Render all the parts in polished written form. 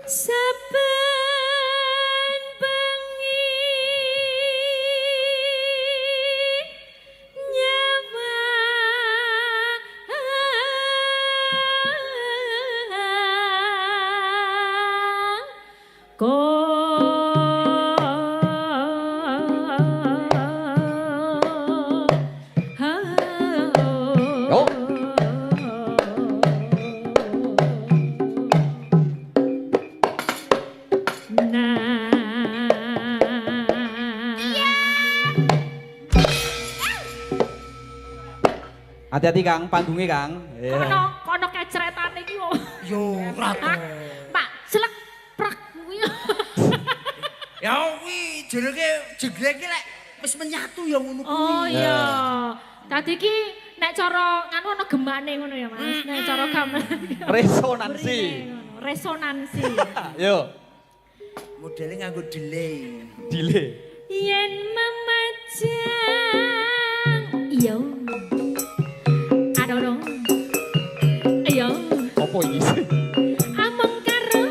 Saben bengi nyawa Yo. Hati-hati Kang, panggungnya Kang. Kono kecretane iki yo. Yo ora to. Pak, selek prak kuwi. Ya kuwi jenenge jegleke lek wis menyatu ya ngono kuwi. Oh iya. Dadi iki nek cara nganu ana gemane ngono ya, Mas. Nek cara gamelan. Resonansi. Resonansi. Yo. Modele nganggo delay. Delay. Yen memajang yo. Adono. Yo. Apa iki sih? Among karo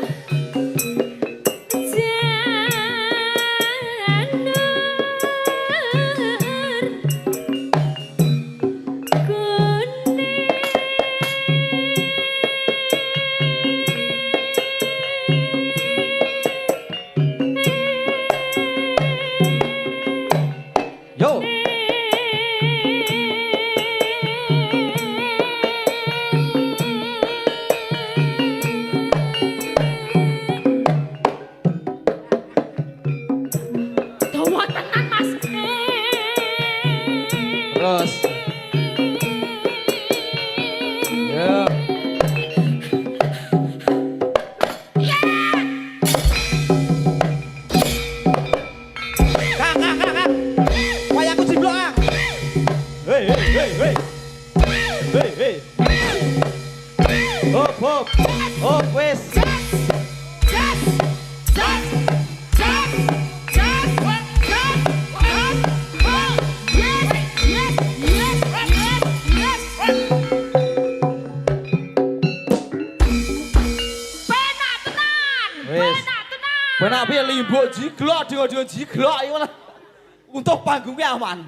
janur kuning. Yo. Dawa tenan Mas. Terus. Yo. Kang. Wayangku jiblok, Kang. Hei. Hop, wes. Wes. Benak piye limbuk jiglok dengan jiglok iki malah untuk panggungnya aman.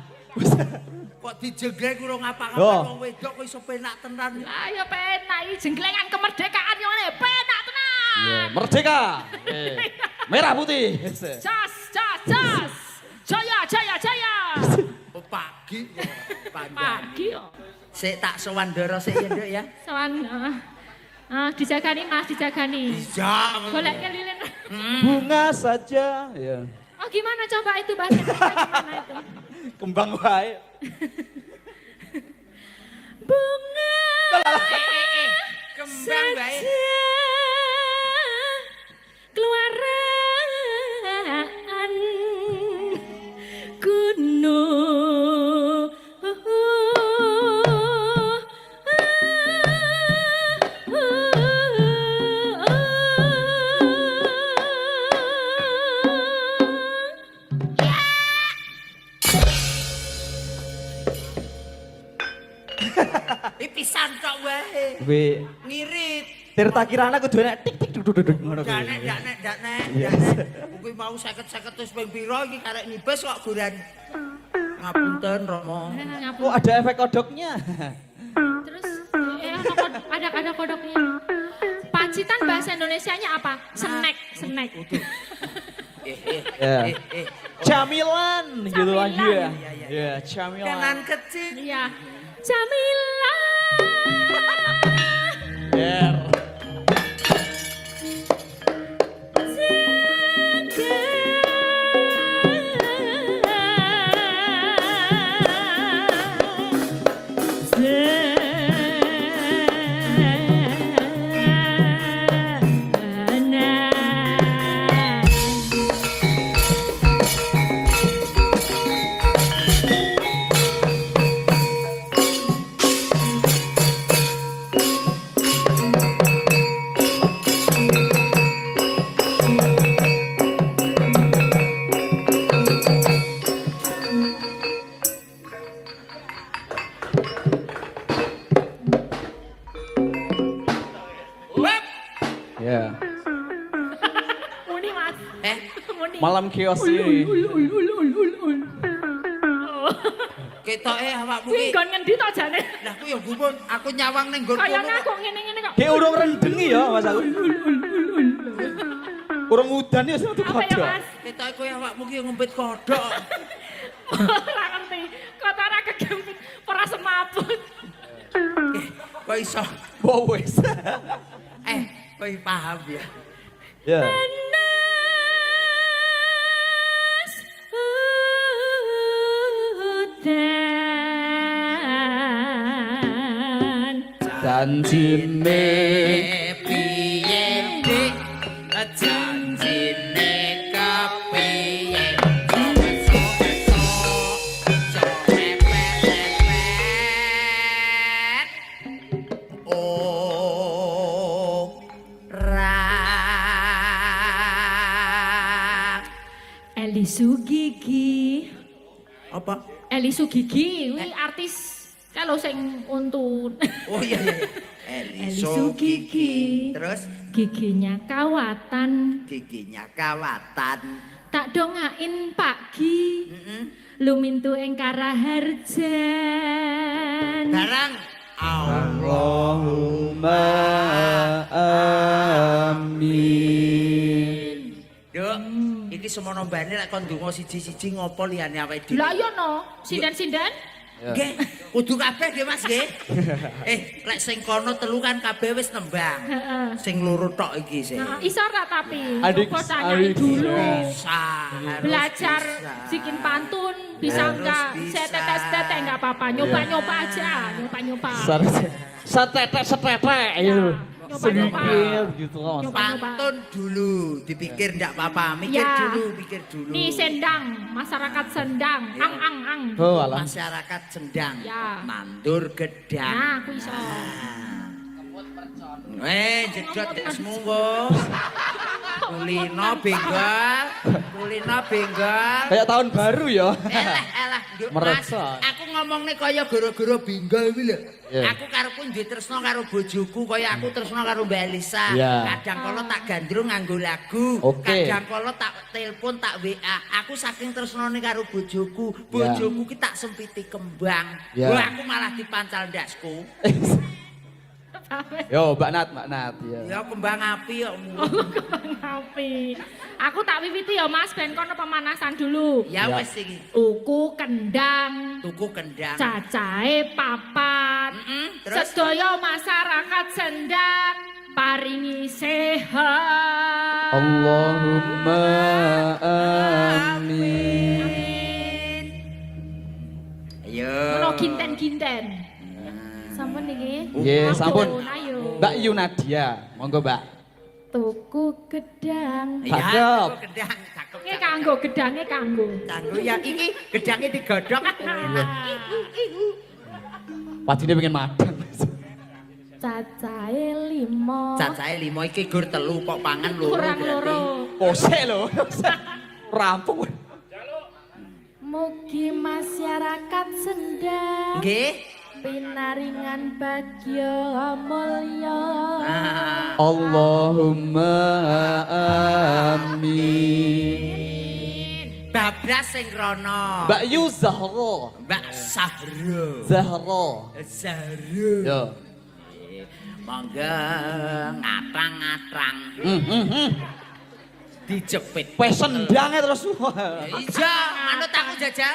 Kok dijeglek ora ngapa-ngapa Yo. wong wedok kok iso penak tenan. Lah ya penak iki jenglengan kemerdekaan yo ngene, penak tenan. Iya, merdeka. Merah putih. Jas. Jaya. Oh, pagi ya. Pagi yo. Sik tak sowan ndoro sik ya, Nduk ya. Sowan dijagani Mas, dijagani. Iya. Golek lilin. Bunga saja. Ya. Oh gimana coba itu bahasa Indonesia gimana itu? Kembang wae. Bunga Kembang bae. saja keluaran gunung. Pisan tok wae. Kuwi Ngirit. Tirta Kirana kudu enek tik tik duk duk duk ngono kuwi. Daknek. Kuwi mau 50-50 terus ping pira iki karek nibes kok goran. Ngapunten Romo. Oh, ada efek kodoknya. Terus ada kodoknya. Pancitan bahasa Indonesianya apa? Snack. Ya. Camilan gitu lagi ya. Iya. Ya, camilan. Kanan kecil. Iya. Jamila. Ber. Muni. Malam chaos ini. Ketoke awakmu Kuwi ki. nggon ngendi to jane? Lah aku ya gumun, aku nyawang ning nggon Kaya kono. ngaku ngene-ngene kok. Ki urung rendengi ya Mas aku. Urung udan ya satu Apa ya, kodok. Mas? Ketoke koyo awakmu ki ngumpet kodhok. Ora ngerti. Kok ora kegempit, ora semaput. Kok iso? Wow wis. Kowe paham ya. Ya. Panas udan. Janjine Piye dik janjine kepiye Eli Sugigi. apa? Eli Sugigi kuwi artis kalau sing untun. Oh iya. Eli Sugigi. Terus Giginya kawatan. giginya kawatan. Tak dongain pagi. Lumintu ing Karaharjan. Barang Allahumma amin. Duk, iki semono mbane lek kon ndonga siji-siji ngopo liyane awake dhewe. Lah yo no, sindan-sindan. Nggih, kudu kabeh nggih Mas nggih. Lek sing kono telu kan kabeh wis nembang. Heeh. Sing loro tok iki sih. Nah, iso ora tapi Adik- coba tanyai adik- dulu. Bisa, harus Belajar bisa. bikin pantun bisa Harus enggak? bisa. Saya tes-tes enggak apa-apa. Nyoba-nyoba aja, nyoba-nyoba. Setetek ayo. Nyoba-nyoba. Sedikit gitu Mas. Nyoba-nyoba. Pantun dulu, dipikir ndak apa-apa, mikir Ya. mikir dulu. Nih sendang, masyarakat sendang. Ya. Ang. Oh alah. Masyarakat sendang, Ya. mandur gedang. Nah, aku iso. Jedot desmu kok. Kulino benggol, Kayak tahun baru ya. Elah, Nduk Mas. Mereksa. Aku ngomongne kaya gara-gara benggol kuwi lho. Iya. Aku karepku duwe tresno karo bojoku kaya aku tresno karo Mbak Elisa. Iya. Kadang kala tak gandrung nganggo lagu, Oke. kadang kala tak telepon, tak WA. Aku saking tresnone karo bojoku, Iya. bojoku ki tak sempiti kembang. Iya. Wah, aku malah dipancal ndasku. Yo, Mbak Nat ya. Ya kembang api kok. Ngapi. Aku tak wiwiti ya Mas, ben kono pemanasan dulu. Ya Ya. wis iki. Uku kendang, Tuku kendang. cacahe papat. Terus Sedaya masyarakat sendang paringi sehat. Allahumma amin. ayo. Ono ginten-ginten. Sampun niki. Nggih, sampun. Ayo. Mbak Yunadia, monggo Mbak. Tuku gedang. Ya, Cakep. tuku gedang, cakep. Iki kanggo gedange kanggo. Kanggo ya iki gedangnya digodhog. Padine pengen madang. Cacahe 5. Cacahe 5 iki gur 3 kok pangan loro Kurang berarti. loro. Kosek lho. Rampung. Mugi masyarakat sendang Nggih. pinaringan bagya mulya. Ah. Allahumma amin. Babras sing rono. Mbak Yu Zahra. Mbak Sahro. Zahra. Sahro. Yo. Monggo ngatrang-ngatrang dijepit. Wes sendangnya terus. Iya, manut aku jajal.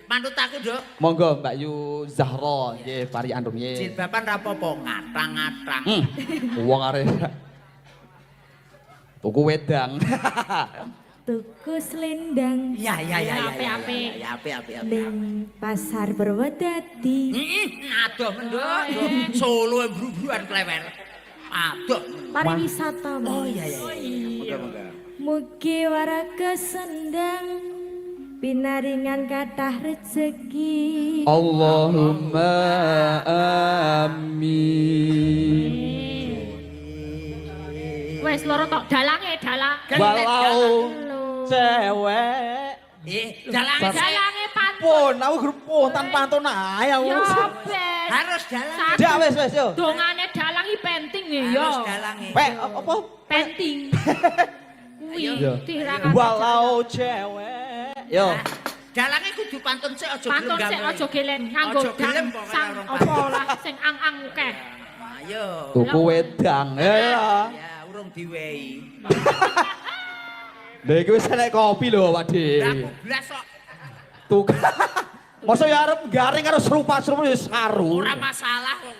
Manut aku, Dok. Monggo Mbak Yu Zahra, nggih varian rum nggih. Jilbaban rapopo ngatrang-ngatrang. Wong arek. Tuku wedang. Tuku selendang Ya. Apik-apik. Ya, apik. ning pasar Purwodadi. Aduh mendok. Solo buru-buruan klewer. Aduh. Pariwisata. Oh Mas. iya. Moga-moga. Mugi waraga sendang pinaringan kathah rezeki. Allahumma amin. Wes loro tok dalange dalang. Walau cewek Dalange pantun. pun aku grup pontan pantun ae aku. Ya ben. Harus dalang. Dak wis yo. Dongane dalang iki penting nih yo. Harus dalange. Apa? Penting. kuwi Iya. tirakan. Walau cewek. Yo. Dalange kudu pantun sik aja Pantun sik aja gelen nganggo Aja gelem dang kok sang kaya orang apa lah sing ang-ang akeh. Ayo. Tuku wedang. Ya. Ya, urung diwehi. Lha iki wis enek kopi lho, Pak De. Lah blas kok. Tuku. Masa ya arep garing karo serupa-serupa wis saru. Ora masalah kok.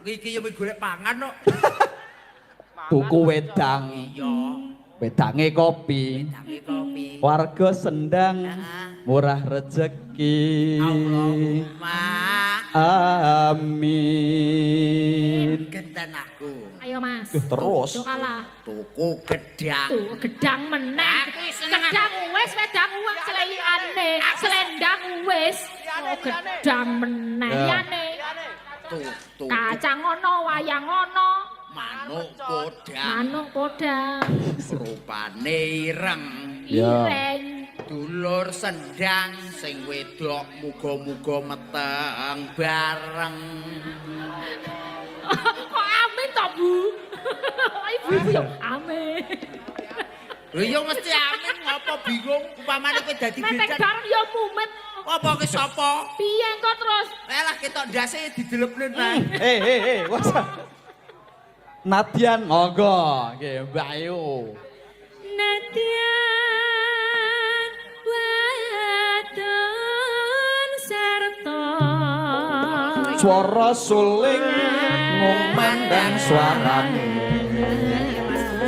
Iki yo golek pangan kok. Tuku wedang. Iya. Wedange kopi. Tangi kopi. Warga sendang murah rezeki. Allahumma Amin. genten aku. Ayo Mas. Terus. Tuh kalah. Tuku gedang. Tuh gedang meneh. Aku seneng Gedang wis wedang uang seleyane. Selendang wis. Oh gedang meneh liyane. Tuku Kacang ono, wayang ono. manuk kodang. Manuk podang. Rupane ireng. Ya. Ireng. Dulur sendang sing wedok muga-muga meteng bareng. Kok amin to, Bu? Ibu yo amin. Lho yo mesti amin ngopo bingung upamane kowe dadi Metek becan. bareng yo mumet. Apa ki sapa? Piye engko terus? Lah ketok ndase didelepne nang. Wes. Nadian monggo, nggih Mbak Ayu. Nadian wadon sarta Swara suling ngumandang suarane.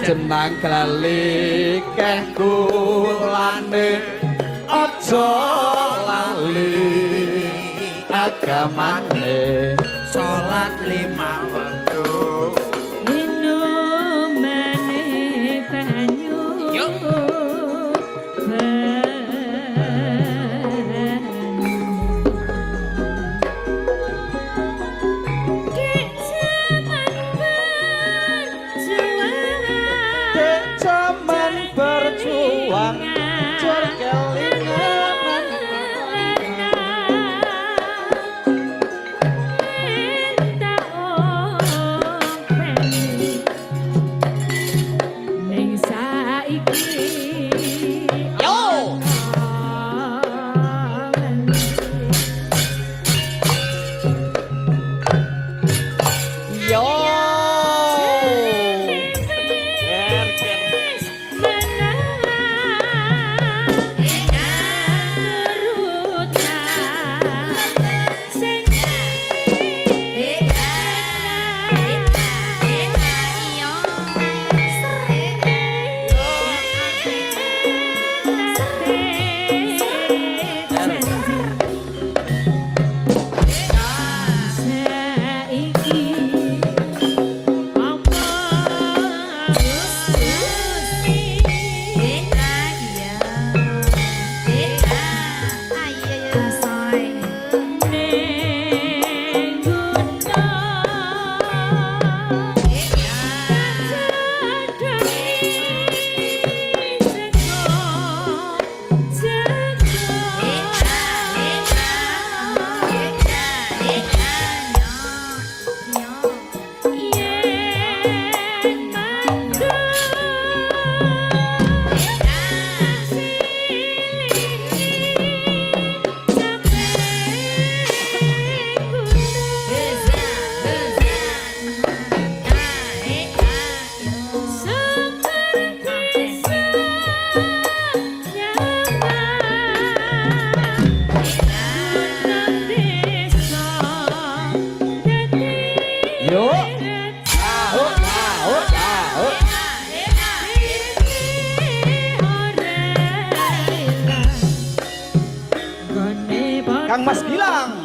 Jenang glali keh kulane aja lali agamane. Salat lima waktu. minumane banyu Yuk. Dek jaman berjuang jur kelingan. Yo. Yo. Yo. Kang Mas Gilang.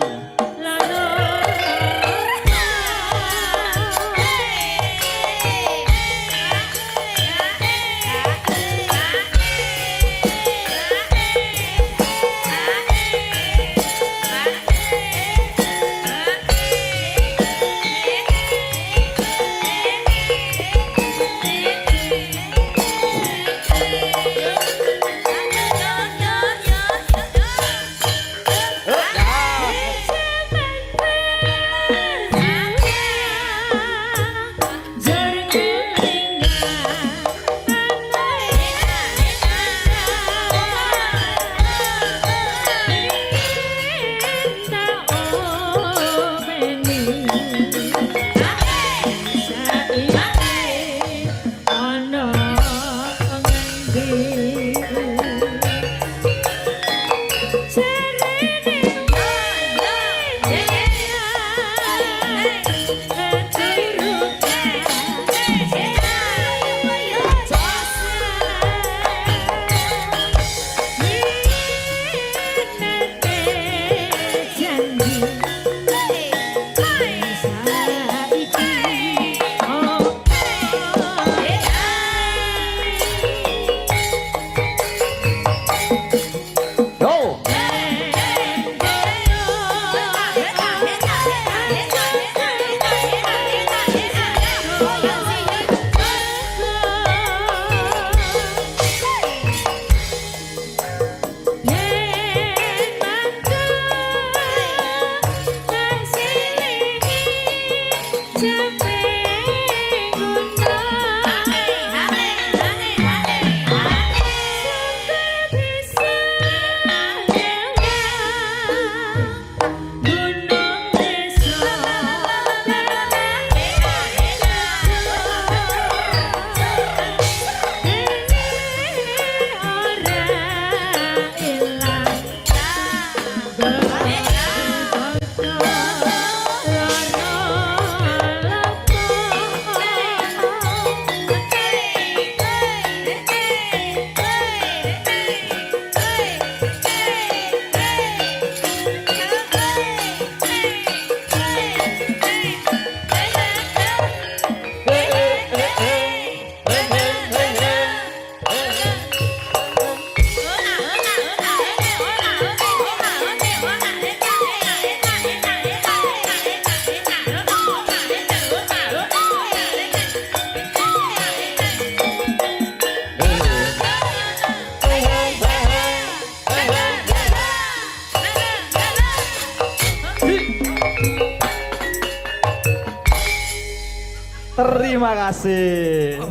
Terima kasih.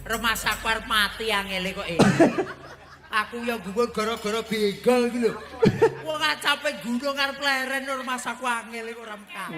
Rumah sakwar mati angele kok Aku yang gugur gara-gara begal gitu. Wong ngacape gunung arep leren rumah sakwa angele kok ora mekar.